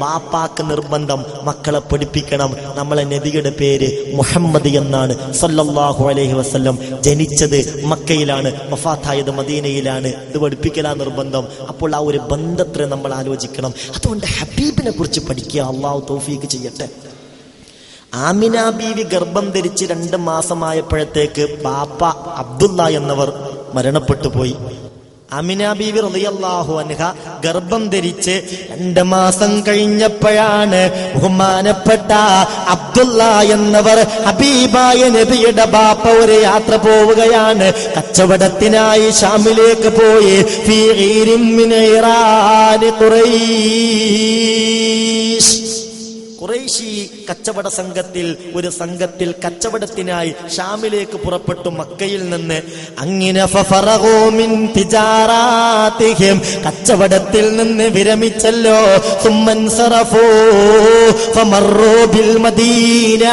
വാപ്പാക്ക് നിർബന്ധം മക്കളെ പഠിപ്പിക്കണം. നമ്മളെ നബിയുടെ പേര് മുഹമ്മദ് എന്നാണ് സല്ലല്ലാഹു അലൈഹി വസല്ലം. ജനിച്ചത് മക്കയിലാണ്, വഫാത്തായത് മദീനയിലാണ്. ഇത് പഠിപ്പിക്കലാ നിർബന്ധം. അപ്പോൾ ആ ഒരു ബന്ധത്തെ നമ്മൾ ആലോചിക്കണം. അതുകൊണ്ട് ഹബീബിനെ കുറിച്ച് പഠിക്കുക. അള്ളാഹു തൗഫീഖ് ചെയ്യട്ടെ. ആമിന ബീവി ഗർഭം ധരിച്ച് 2 മാസമായപ്പോഴത്തേക്ക് ബാപ്പ അബ്ദുള്ള എന്നവർ മരണപ്പെട്ടു പോയി. ആമിന ബീവി റളിയല്ലാഹു അൻഹ ഗർഭം ധരിച്ച് 2 മാസം കഴിഞ്ഞപ്പോഴാണ് ബഹുമാനപ്പെട്ട അബ്ദുള്ള എന്നവർ ഹബീബായ നബിയുടെ ബാപ്പ ഒരു യാത്ര പോവുകയാണ്. കച്ചവടത്തിനായി ഷാമിലേക്ക് പോയി. ഫീ ഗീരിൻ മിൻ ഇറാനി ഖുറൈശ്, ഖുറൈശി കച്ചവട സംഘത്തിൽ ഒരു സംഘത്തിൽ കച്ചവടത്തിനായി ഷാമിലേക്ക് പുറപ്പെട്ടു മക്കയിൽ നിന്ന്. അങ്ങനെ ഫഫറഗൂ മിൻ തിജാറാതിഹിം, കച്ചവടത്തിൽ നിന്ന് വിരമിച്ചല്ലോ. സുമ്മൻസറഫൂ ഫമറൂ ബിൽ മദീന,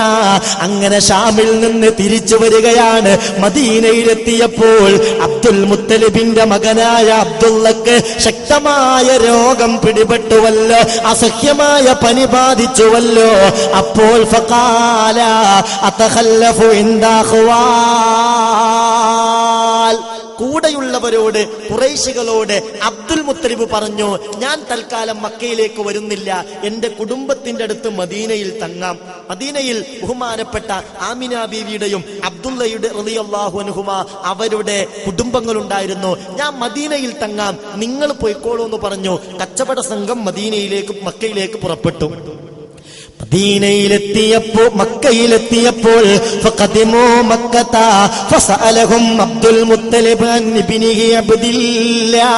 അങ്ങനെ ഷാമിൽ നിന്ന് തിരിച്ചു വരികയാണ്. മദീനയിലെത്തിയപ്പോൾ അബ്ദുൽ മുത്തലിബിന്റെ മകനായ അബ്ദുള്ളക്ക് ശക്തമായ രോഗം പിടിപെട്ടുവല്ലോ, അസഹ്യമായ പനി ബാധിച്ചുവല്ലോ. അപ്പോൾ ഫഖാല അതഖല്ലഫു ഇൻദ അഖ്വാൽ, കൂടെയുള്ളവരോട് ഖുറൈശികളോട് അബ്ദുൽ മുത്തലിബ് പറഞ്ഞു, ഞാൻ തൽക്കാലം മക്കയിലേക്ക് വരുന്നില്ല, എന്റെ കുടുംബത്തിന്റെ അടുത്ത് മദീനയിൽ തങ്ങാം. മദീനയിൽ ബഹുമാനപ്പെട്ട ആമിന ബീവിയുടെയും അബ്ദുള്ളയുടെ റളിയല്ലാഹു അൻഹുമാ അവരുടെ കുടുംബങ്ങളുണ്ടായിരുന്നു. ഞാൻ മദീനയിൽ തങ്ങാം, നിങ്ങൾ പോയിക്കോളൂ എന്ന് പറഞ്ഞു. കച്ചവട സംഘം മക്കയിലേക്ക് പുറപ്പെട്ടു. മക്കയിലെത്തിയപ്പോൾ ഫഖദിമൂ മക്കത ഫസഅലഹും അബ്ദുൽ മുത്തലിബ് അൻ ഇബ്നിഹി അബ്ദില്ലാ,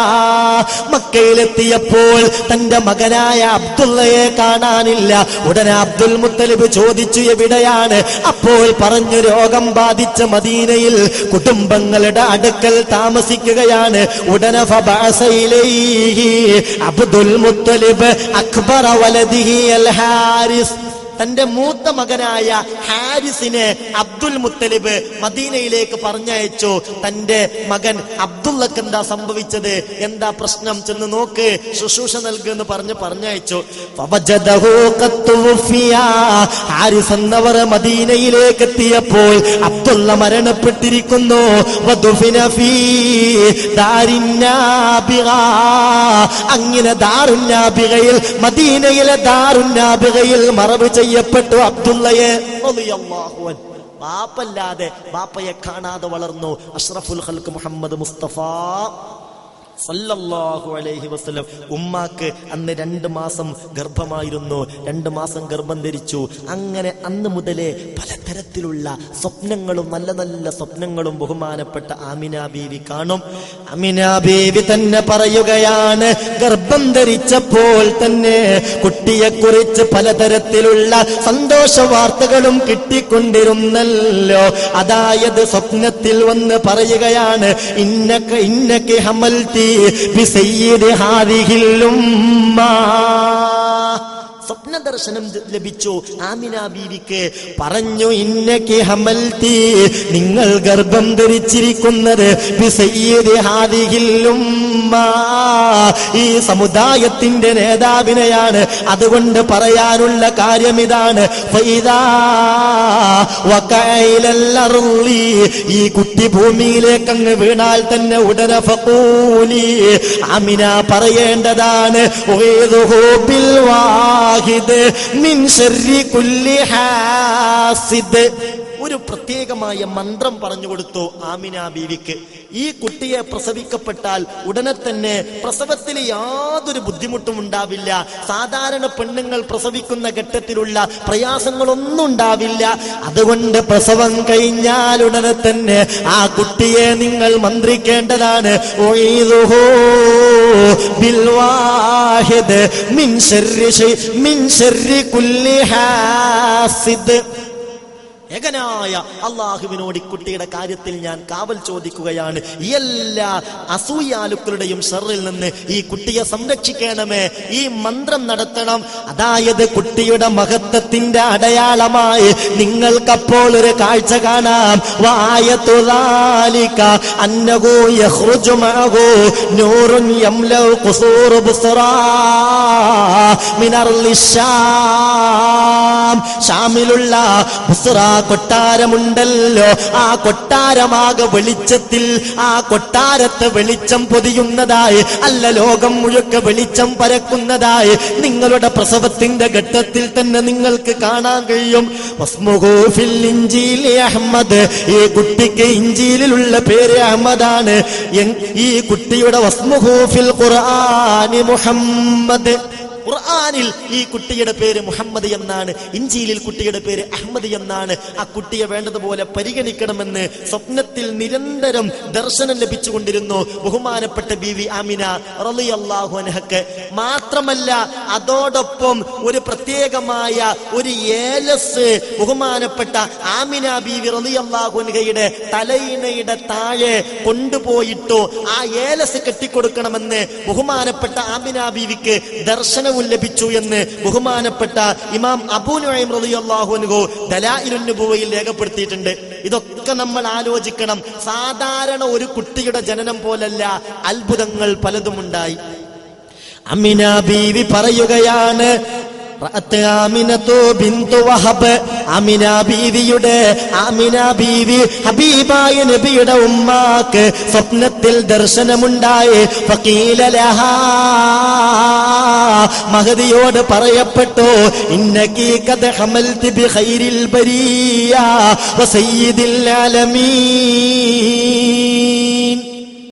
മക്കയിലെത്തിയപ്പോൾ തന്റെ മകനായ അബ്ദുള്ളയെ കാണാനില്ല. ഉടനെ അബ്ദുൽ മുത്തലിബ് ചോദിച്ചു, എവിടെയാണ്? അപ്പോൾ പറഞ്ഞു, രോഗം ബാധിച്ച മദീനയിൽ കുടുംബങ്ങളുടെ അടുക്കൽ താമസിക്കുകയാണ്. ഉടനെ ഫബഅസ ഇലൈഹി അബ്ദുൽ മുത്തലിബ് അക്ബറ വലദിഹി അൽ ഹാരിസ്, തന്റെ മൂത്ത മകനായ ഹാരിസിനെ അബ്ദുൽ മുത്തലിബ് മദീനയിലേക്ക് പറഞ്ഞയച്ചു. തന്റെ മകൻ അബ്ദുള്ളക്ക് എന്താ സംഭവിച്ചത്, എന്താ പ്രശ്നം, ചെന്ന് നോക്ക്, ശുശ്രൂഷ നൽകുമെന്ന് പറഞ്ഞയച്ചു. ഹാരിസ് എന്നവർ മദീനയിലേക്ക് എത്തിയപ്പോൾ അബ്ദുള്ള മരണപ്പെട്ടിരിക്കുന്നു. അങ്ങനെ ദാറുന്നാബിഗയിൽ, മദീനയിലെ ദാറുന്നാബിഗയിൽ മറവ് ചെയ്യപ്പെട്ടു അബ്ദുള്ളയെ റളിയല്ലാഹു അൻഹു. ബാപ്പല്ലാതെ, ബാപ്പയെ കാണാതെ വളർന്നു അഷ്റഫുൽ ഖൽഖ് മുഹമ്മദ് മുസ്തഫ സല്ലല്ലാഹു അലൈഹി വസല്ലം. ഉമ്മാക്ക് അന്ന് 2 മാസം ഗർഭമായിരുന്നു. 2 മാസം ഗർഭം ധരിച്ചു. അങ്ങനെ അന്ന് മുതലേ പലതരത്തിലുള്ള സ്വപ്നങ്ങളും നല്ല നല്ല സ്വപ്നങ്ങളും ബഹുമാനപ്പെട്ട ആമിന ബീവി കാണും. ആമിന ബീവി തന്നെ പറയുകയാണ്, ഗർഭം ധരിച്ചപ്പോൾ തന്നെ കുട്ടിയെക്കുറിച്ച് പലതരത്തിലുള്ള സന്തോഷ വാർത്തകളും കിട്ടിക്കൊണ്ടിരുന്നല്ലോ. അതായത് സ്വപ്നത്തിൽ വന്ന് പറയുകയാണ്, ഇന്നക ഹമൽതി ബിസയ്യിദി ഹാദിഹിൽ ഉമ്മ. സ്വപ്ന ദർശനം ലഭിച്ചു ആമിന ബീവിക്ക്. പറഞ്ഞു, ഇന്നകി ഹമൽതി, നിങ്ങൾ ഗർഭം ധരിച്ചിരിക്കുന്നത് ബിസയ്യിദി ഹാദിഹിൽ ഉമ്മ, ഈ സമുദായത്തിന്റെ നേതാവിനെയാണ്. അതുകൊണ്ട് പറയാനുള്ള കാര്യം ഇതാണ്, ഫൈദാ വഖഅഇലൽ അർളി, ഈ കുട്ടി ഭൂമിയിലേക്ക് അങ്ങ് വീണാൽ തന്നെ ഉടനെ ഫഖൂലി, ആമിന പറയേണ്ടതാണ്, ഉഈദുഹു ബിൽ മിൻ ശർരി കുല്ലി ഹാസിദ്. ഒരു പ്രത്യേകമായ മന്ത്രം പറഞ്ഞു കൊടുത്തു ആമിന ബീവിക്ക്. ഈ കുട്ടിയെ പ്രസവിക്കപ്പെട്ടാൽ ഉടനെ തന്നെ പ്രസവത്തിൽ യാതൊരു ബുദ്ധിമുട്ടും ഉണ്ടാവില്ല. സാധാരണ പെണ്ണുങ്ങൾ പ്രസവിക്കുന്ന ഘട്ടത്തിലുള്ള പ്രയാസങ്ങളൊന്നും ഉണ്ടാവില്ല. അതുകൊണ്ട് പ്രസവം കഴിഞ്ഞാൽ ഉടനെ തന്നെ ആ കുട്ടിയെ നിങ്ങൾ മന്ത്രിക്കേണ്ടതാണ്, ബിൽ വാഹിദ് മിൻ ശർരി കുല്ലി ഹാസിദ്. ഏകനായ അള്ളാഹുവിനോട് ഈ കുട്ടിയുടെ കാര്യത്തിൽ ഞാൻ കാവൽ ചോദിക്കുകയാണ്. എല്ലാ അസൂയാലുക്കളുടെയും ഷർറിൽ നിന്ന് ഈ കുട്ടിയെ സംരക്ഷിക്കണമേ. ഈ മന്ത്രം നടത്തണം. അതായത് കുട്ടിയുടെ മഹത്വത്തിന്റെ അടയാളമായി നിങ്ങൾക്കപ്പോൾ ഒരു കാഴ്ച കാണാം. വആയതു ദാലിക അന്നഹു യഖ്റുജു മഅഹു നൂറുൻ യംലഉ ഖുസൂർ ബുസ്റാ മിനർലി ശാം. ഷാമിലുള്ള ബുസ്റ കൊട്ടാരമുണ്ടല്ലോ, ആ കൊട്ടാരമാകെ വെളിച്ചത്തിൽ, ആ കൊട്ടാരത്തെ വെളിച്ചം പൊതിയുന്നതായി, അല്ല ലോകം മുഴുക്കെ വെളിച്ചം പരക്കുന്നതായി നിങ്ങളുടെ പ്രസവത്തിന്റെ ഘട്ടത്തിൽ തന്നെ നിങ്ങൾക്ക് കാണാൻ കഴിയും. വസ്മുഹു ഫിൽ ഇൻജീലി അഹ്മദ്. ഈ കുട്ടിക്ക് ഇൻജീലിലുള്ള പേര് അഹ്മദാണ്. ഈ കുട്ടിയുടെ വസ്മുഹു ഫിൽ ഖുർആനി മുഹമ്മദ്. ഖുർആനിൽ ഈ കുട്ടിയുടെ പേര് മുഹമ്മദ് എന്നാണ്, ഇഞ്ചീലിൽ കുട്ടിയുടെ പേര് അഹ്മദ് എന്നാണ്. ആ കുട്ടിയെ വേണ്ടതുപോലെ പരിഗണിക്കണമെന്ന് സ്വപ്നത്തിൽ നിരന്തരം ദർശനം ലഭിച്ചുകൊണ്ടിരുന്നു ബഹുമാനപ്പെട്ട ബീവി ആമിന റളിയല്ലാഹു അൻഹക്ക്. മാത്രമല്ല അതോടൊപ്പം ഒരു പ്രത്യേകമായ ഒരു ഏലസ് ബഹുമാനപ്പെട്ട ആമിന ബീവി റളിയല്ലാഹു അൻഹയുടെ തലയിണയുടെ താഴെ കൊണ്ടുപോയിട്ടു ആ ഏലസ് കെട്ടിക്കൊടുക്കണമെന്ന് ബഹുമാനപ്പെട്ട ആമിന ബീവിക്ക് ദർശനം ലഭിച്ചു എന്ന് ബഹുമാനപ്പെട്ട ഇമാം അബൂ നുഐം റളിയല്ലാഹു അൻഹു ദലായിലുൻ നുബുവയിൽ രേഖപ്പെടുത്തിയിട്ടുണ്ട്. ഇതൊക്കെ നമ്മൾ ആലോചിക്കണം. സാധാരണ ഒരു കുട്ടിയുടെ ജനനം പോലല്ല, അത്ഭുതങ്ങൾ പലതും ഉണ്ടായി. അമിന ബീവി പറയുകയാണ്, ആമിന ബീവി ഹബീബായ നബിയുടെ ഉമ്മാക്ക് സ്വപ്നത്തിൽ ദർശനമുണ്ടായി. ഫഖീല ലഹാ, മഹദിയോട് പറയപ്പെട്ടു, ഇന്നകി ഖദ് ഹമൽതി ബിഖൈരിൽ ബരിയ വസയ്യിദിൽ ആലമീൻ.